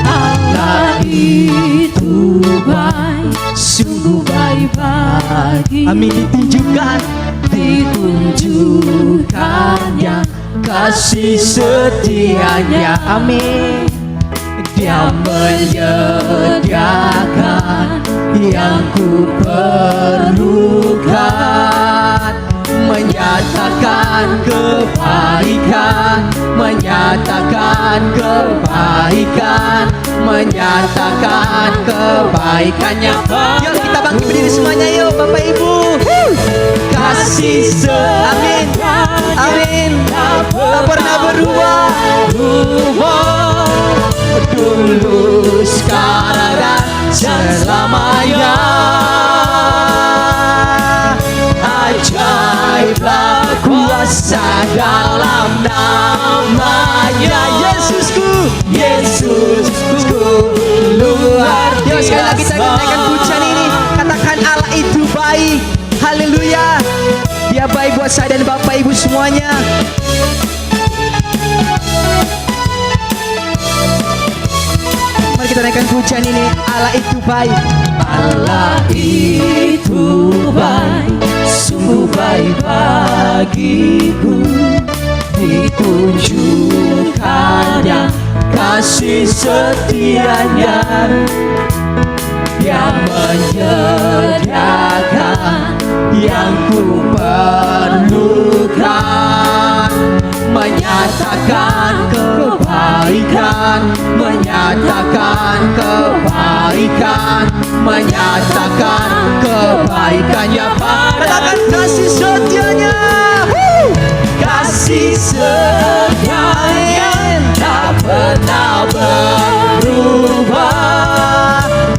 Allah itu baik, sungguh baik bagi. Amin. Ditunjukkannya kasih setianya. Amin. Dia menyediakan yang ku perlukan, menyatakan kebaikan, menyatakan kebaikan, menyatakan kebaikannya. Yuk kita bangkit berdiri semuanya yuk Bapak Ibu. Kasih amin. Amin. Tak pernah berubah. Dulu, sekarang, dan selamanya. Ajaiblah kuasa dalam namanya. Yesusku, Yesusku luar biasa. Yuk sekali lagi kita naikkan pujian ini. Katakan Allah itu baik. Haleluya. Dia baik buat saya dan Bapak Ibu semuanya. Mari kita naikkan pujian ini. Allah itu baik. Allah itu baik, sungguh baik bagiku. Ditunjukkannya kasih setianya. Dia menyediakan yang ku perlukan, menyatakan kebaikan, menyatakan kebaikan, menyatakan kebaikannya. Katakan kasih setianya. Kasih setianya tak pernah berubah.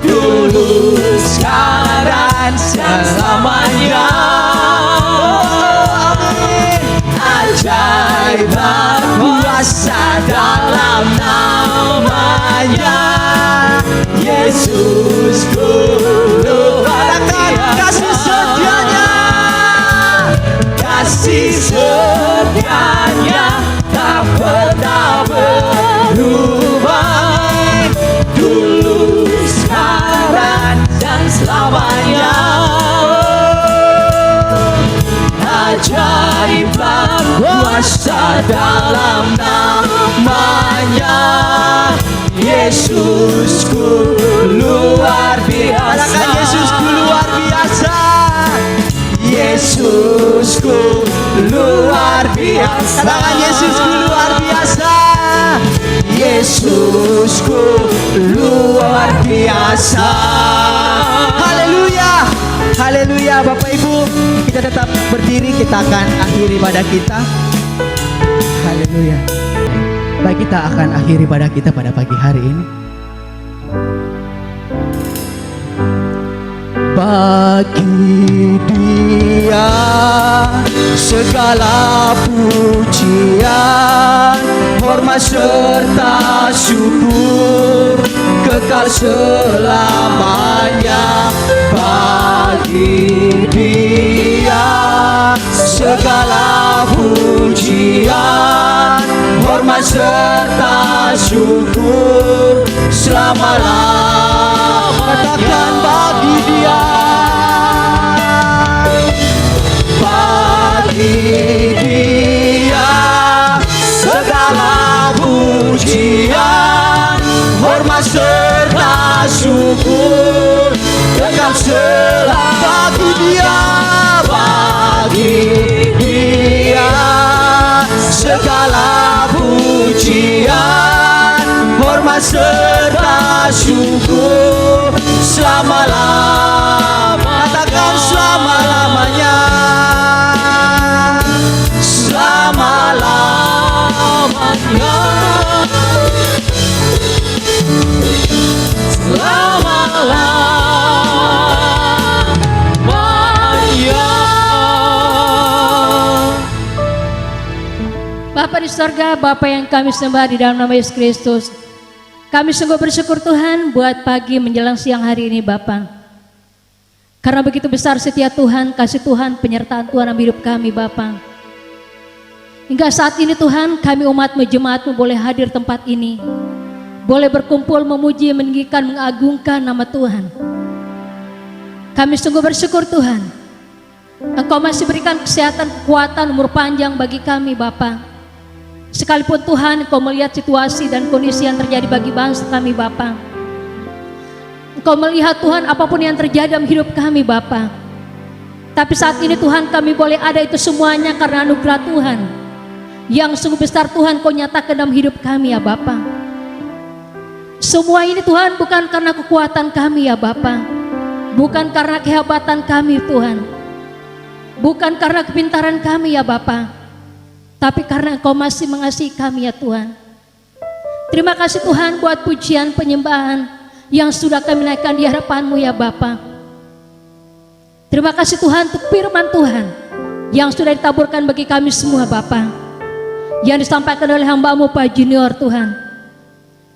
Dulu, ajaiblah kuasa dalam namanya. Yesusku luar kasih setianya, kasih setianya tak pernah berubah, dulu, sekarang, dan selamanya. Ajaiblah kuasa dalam namanya. Yesusku luar biasa. katakan Yesusku luar biasa. Yesusku luar biasa. Katakan Yesusku luar biasa. Yesusku luar biasa. Haleluya, haleluya. Bapak Ibu, kita tetap berdiri, kita akan akhiri ibadah kita. Haleluya. Baik, kita akan akhiri ibadah kita pada pagi hari ini. Bagi Dia segala pujian, hormat serta syukur kekal selamanya. Bagi Dia segala pujian, hormat serta syukur selama-lamanya. Katakan bagi Dia, bagi Dia segala pujian, hormat serta syukur kekal selamanya. Bagi Dia, bagi Dia segala pujian, hormat serta syukur selama-lamanya. Katakan selama-lamanya, selama-lamanya, selama-lamanya. Bapa di sorga, Bapa yang kami sembah di dalam nama Yesus Kristus, kami sungguh bersyukur Tuhan buat pagi menjelang siang hari ini Bapa. Karena begitu besar setia Tuhan, kasih Tuhan, penyertaan Tuhan dalam hidup kami Bapa. Hingga saat ini Tuhan, kami umat-Mu, jemaat-Mu boleh hadir tempat ini, boleh berkumpul memuji, meninggikan, mengagungkan nama Tuhan. Kami sungguh bersyukur Tuhan, Engkau masih berikan kesehatan, kekuatan, umur panjang bagi kami Bapa. Sekalipun Tuhan Engkau melihat situasi dan kondisi yang terjadi bagi bangsa kami Bapa. Engkau melihat Tuhan apapun yang terjadi dalam hidup kami Bapa. Tapi saat ini Tuhan kami boleh ada itu semuanya karena anugerah Tuhan yang sungguh besar Tuhan Kau nyatakan dalam hidup kami ya Bapa. Semua ini Tuhan bukan karena kekuatan kami ya Bapa, bukan karena kehebatan kami Tuhan, bukan karena kepintaran kami ya Bapa, tapi karena Engkau masih mengasihi kami ya Tuhan. Terima kasih Tuhan buat pujian penyembahan yang sudah kami naikkan di hadapan-Mu ya Bapa. Terima kasih Tuhan untuk firman Tuhan yang sudah ditaburkan bagi kami semua Bapa, yang disampaikan oleh hamba-Mu Pak Junior Tuhan.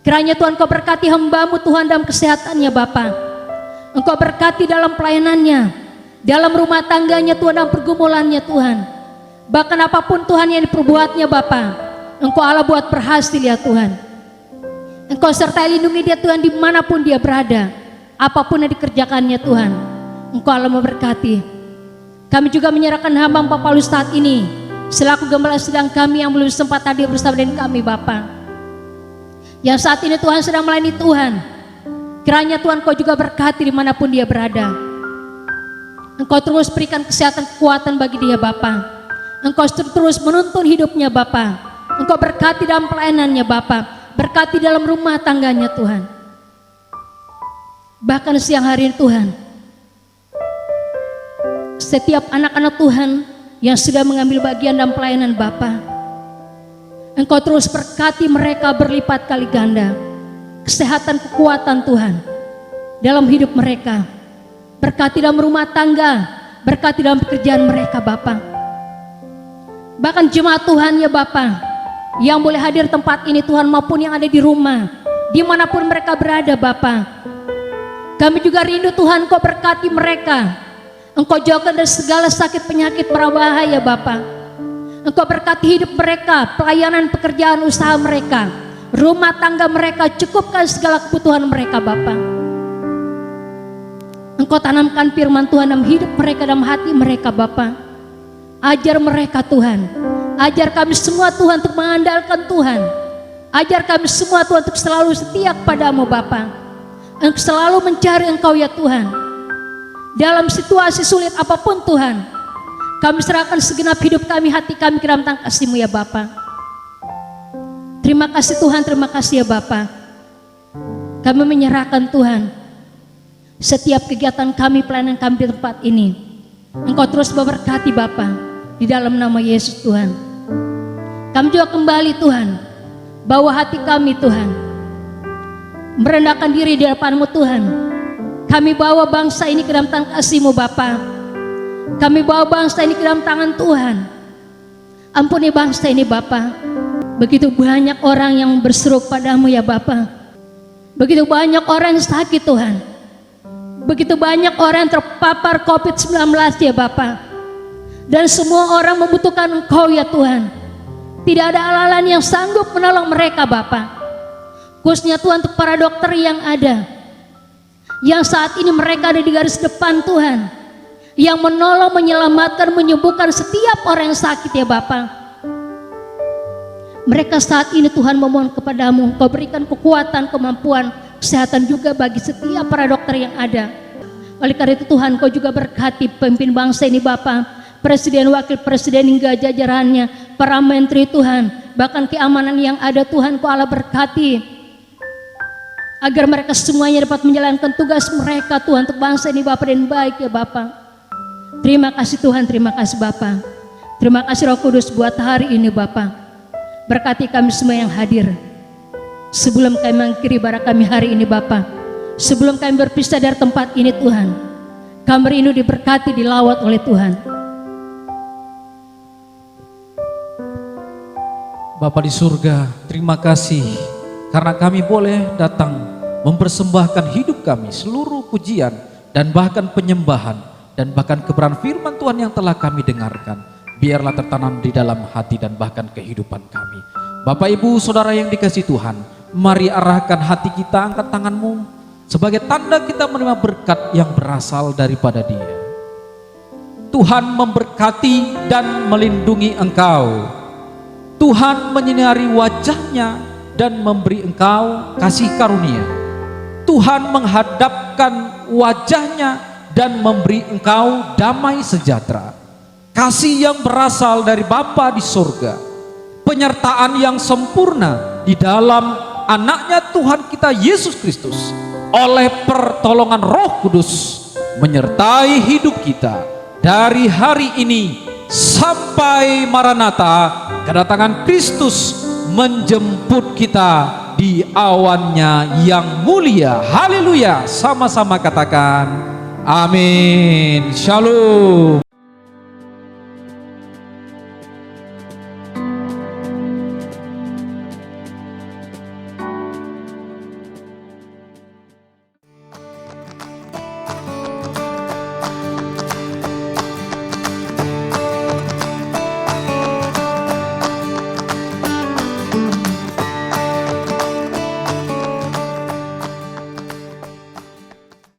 Kiranya Tuhan Engkau berkati hamba-Mu Tuhan dalam kesehatannya Bapa. Engkau berkati dalam pelayanannya, dalam rumah tangganya Tuhan, dalam pergumulannya Tuhan. Bahkan apapun Tuhan yang diperbuatnya Bapa, Engkau Allah buat berhasil ya Tuhan. Engkau sertai lindungi dia Tuhan dimanapun dia berada, apapun yang dikerjakannya Tuhan, Engkau Allah memberkati. Kami juga menyerahkan hamba Pak Paulus saat ini selaku gembala sedang kami yang belum sempat hadir bersama dengan kami Bapa, yang saat ini Tuhan sedang melayani Tuhan. Kiranya Tuhan Kau juga berkati dimanapun dia berada. Engkau terus berikan kesehatan, kekuatan bagi dia Bapa. Engkau terus menuntun hidupnya Bapa. Engkau berkati dalam pelayanannya Bapa, berkati dalam rumah tangganya Tuhan. Bahkan siang hari ini Tuhan, setiap anak-anak Tuhan yang sudah mengambil bagian dalam pelayanan Bapa, Engkau terus berkati mereka berlipat kali ganda. Kesehatan, kekuatan Tuhan dalam hidup mereka, berkati dalam rumah tangga, berkati dalam pekerjaan mereka Bapa. Bahkan jemaat Tuhan ya Bapa, yang boleh hadir tempat ini Tuhan, maupun yang ada di rumah, dimanapun mereka berada Bapa. Kami juga rindu Tuhan, Kau berkati mereka. Engkau jauhkan dari segala sakit penyakit berbahaya Bapa. Engkau berkati hidup mereka, pelayanan pekerjaan usaha mereka, rumah tangga mereka, cukupkan segala kebutuhan mereka Bapa. Engkau tanamkan firman Tuhan dalam hidup mereka, dalam hati mereka Bapa. Ajar mereka Tuhan, ajar kami semua Tuhan untuk mengandalkan Tuhan. Ajar kami semua Tuhan untuk selalu setia kepadamu Bapa. Untuk selalu mencari Engkau ya Tuhan. Dalam situasi sulit apapun Tuhan, kami serahkan segenap hidup kami, hati kami ke dalam tangan kasih-Mu ya Bapa. Terima kasih Tuhan, terima kasih ya Bapa. Kami menyerahkan Tuhan setiap kegiatan kami, pelayanan kami di tempat ini. Engkau terus memberkati Bapa, di dalam nama Yesus Tuhan. Kami juga kembali Tuhan, bawa hati kami Tuhan, merendahkan diri di hadapan-Mu Tuhan. Kami bawa bangsa ini ke dalam tangan kasih-Mu Bapa. Kami bawa bangsa ini ke dalam tangan Tuhan. Ampuni bangsa ini Bapa. Begitu banyak orang yang berseru padamu ya Bapa. Begitu banyak orang yang sakit Tuhan. Begitu banyak orang yang terpapar COVID-19 ya Bapa. Dan semua orang membutuhkan Engkau ya Tuhan. Tidak ada alat yang sanggup menolong mereka Bapa. Khususnya Tuhan untuk para dokter yang ada, yang saat ini mereka ada di garis depan Tuhan, yang menolong, menyelamatkan, menyembuhkan setiap orang yang sakit ya Bapa. Mereka saat ini Tuhan memohon kepadamu, Kau berikan kekuatan, kemampuan, kesehatan juga bagi setiap para dokter yang ada. Oleh karena itu Tuhan, Kau juga berkati pemimpin bangsa ini Bapa, Presiden, Wakil Presiden hingga jajarannya, para menteri Tuhan, bahkan keamanan yang ada Tuhan Kau Allah berkati, agar mereka semuanya dapat menjalankan tugas mereka Tuhan untuk bangsa ini Bapa, dan baik ya Bapa. Terima kasih Tuhan, terima kasih Bapa. Terima kasih Roh Kudus buat hari ini Bapa. Berkati kami semua yang hadir. Sebelum kami mengakhiri ibadah kami hari ini Bapa, sebelum kami berpisah dari tempat ini Tuhan, kami rindu diberkati, dilawat oleh Tuhan. Bapa di surga, terima kasih karena kami boleh datang mempersembahkan hidup kami, seluruh pujian dan bahkan penyembahan dan bahkan kebenaran firman Tuhan yang telah kami dengarkan. Biarlah tertanam di dalam hati dan bahkan kehidupan kami. Bapak Ibu Saudara yang dikasihi Tuhan, mari arahkan hati kita, angkat tanganmu sebagai tanda kita menerima berkat yang berasal daripada Dia. Tuhan memberkati dan melindungi engkau. Tuhan menyinari wajahnya dan memberi engkau kasih karunia. Tuhan menghadapkan wajahnya dan memberi engkau damai sejahtera. Kasih yang berasal dari Bapa di surga, penyertaan yang sempurna di dalam anaknya Tuhan kita Yesus Kristus, oleh pertolongan Roh Kudus menyertai hidup kita dari hari ini sampai Maranatha, kedatangan Kristus menjemput kita di awannya yang mulia. Haleluya, sama-sama katakan amin. Shalom.